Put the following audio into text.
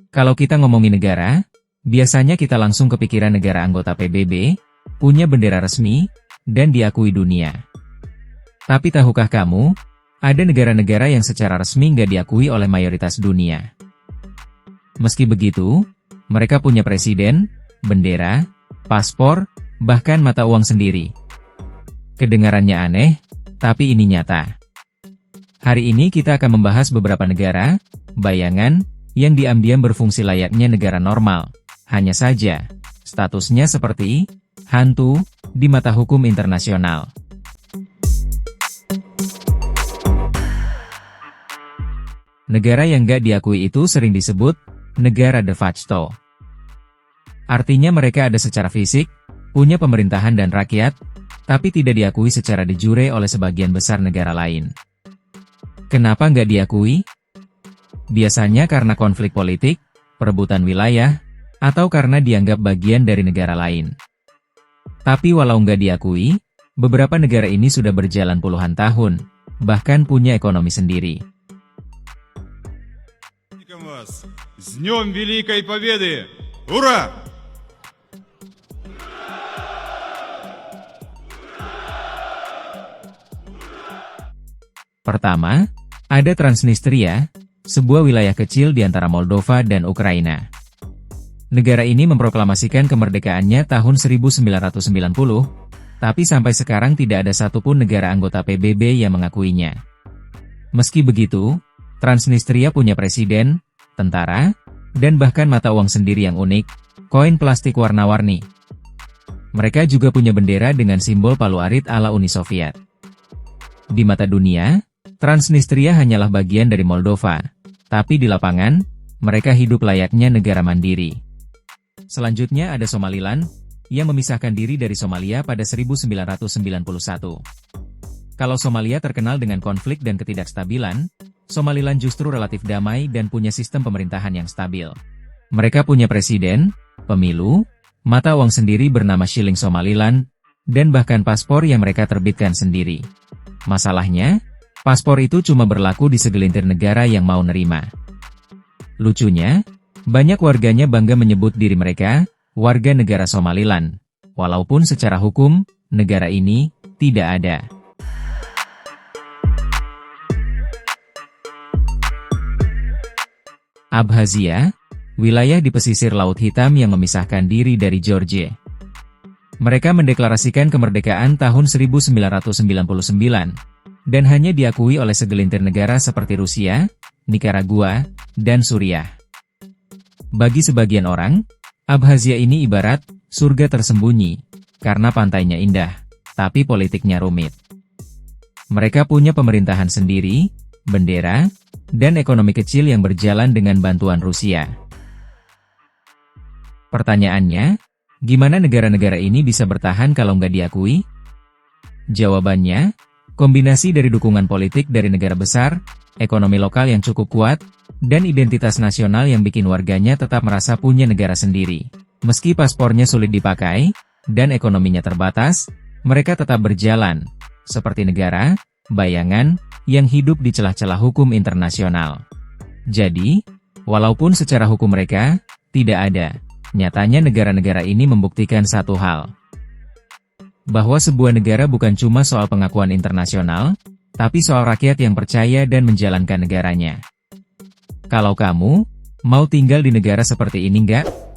Kalau kita ngomongin negara, biasanya kita langsung kepikiran negara anggota PBB, punya bendera resmi, dan diakui dunia. Tapi tahukah kamu, ada negara-negara yang secara resmi nggak diakui oleh mayoritas dunia. Meski begitu, mereka punya presiden, bendera, paspor, bahkan mata uang sendiri. Kedengarannya aneh, tapi ini nyata. Hari ini kita akan membahas beberapa negara, bayangan, yang diam-diam berfungsi layaknya negara normal. Hanya saja, statusnya seperti hantu di mata hukum internasional. Negara yang nggak diakui itu sering disebut negara de facto. Artinya mereka ada secara fisik, punya pemerintahan dan rakyat, tapi tidak diakui secara de jure oleh sebagian besar negara lain. Kenapa nggak diakui? Biasanya karena konflik politik, perebutan wilayah, atau karena dianggap bagian dari negara lain. Tapi walau nggak diakui, beberapa negara ini sudah berjalan puluhan tahun, bahkan punya ekonomi sendiri. С Днем Великой Победы! Ура! Pertama, ada Transnistria, sebuah wilayah kecil di antara Moldova dan Ukraina. Negara ini memproklamasikan kemerdekaannya tahun 1990, tapi sampai sekarang tidak ada satupun negara anggota PBB yang mengakuinya. Meski begitu, Transnistria punya presiden, tentara, dan bahkan mata uang sendiri yang unik, koin plastik warna-warni. Mereka juga punya bendera dengan simbol palu arit ala Uni Soviet. Di mata dunia, Transnistria hanyalah bagian dari Moldova, tapi di lapangan, mereka hidup layaknya negara mandiri. Selanjutnya ada Somaliland, yang memisahkan diri dari Somalia pada 1991. Kalau Somalia terkenal dengan konflik dan ketidakstabilan, Somaliland justru relatif damai dan punya sistem pemerintahan yang stabil. Mereka punya presiden, pemilu, mata uang sendiri bernama Shilling Somaliland, dan bahkan paspor yang mereka terbitkan sendiri. Masalahnya, paspor itu cuma berlaku di segelintir negara yang mau nerima. Lucunya, banyak warganya bangga menyebut diri mereka warga negara Somaliland, walaupun secara hukum, negara ini tidak ada. Abkhazia, wilayah di pesisir Laut Hitam yang memisahkan diri dari Georgia. Mereka mendeklarasikan kemerdekaan tahun 1999, dan hanya diakui oleh segelintir negara seperti Rusia, Nicaragua, dan Suriah. Bagi sebagian orang, Abkhazia ini ibarat surga tersembunyi, karena pantainya indah, tapi politiknya rumit. Mereka punya pemerintahan sendiri, bendera, dan ekonomi kecil yang berjalan dengan bantuan Rusia. Pertanyaannya, gimana negara-negara ini bisa bertahan kalau nggak diakui? Jawabannya, kombinasi dari dukungan politik dari negara besar, ekonomi lokal yang cukup kuat, dan identitas nasional yang bikin warganya tetap merasa punya negara sendiri. Meski paspornya sulit dipakai, dan ekonominya terbatas, mereka tetap berjalan, seperti negara, bayangan, yang hidup di celah-celah hukum internasional. Jadi, walaupun secara hukum mereka tidak ada, nyatanya negara-negara ini membuktikan satu hal. Bahwa sebuah negara bukan cuma soal pengakuan internasional, tapi soal rakyat yang percaya dan menjalankan negaranya. Kalau kamu mau tinggal di negara seperti ini nggak?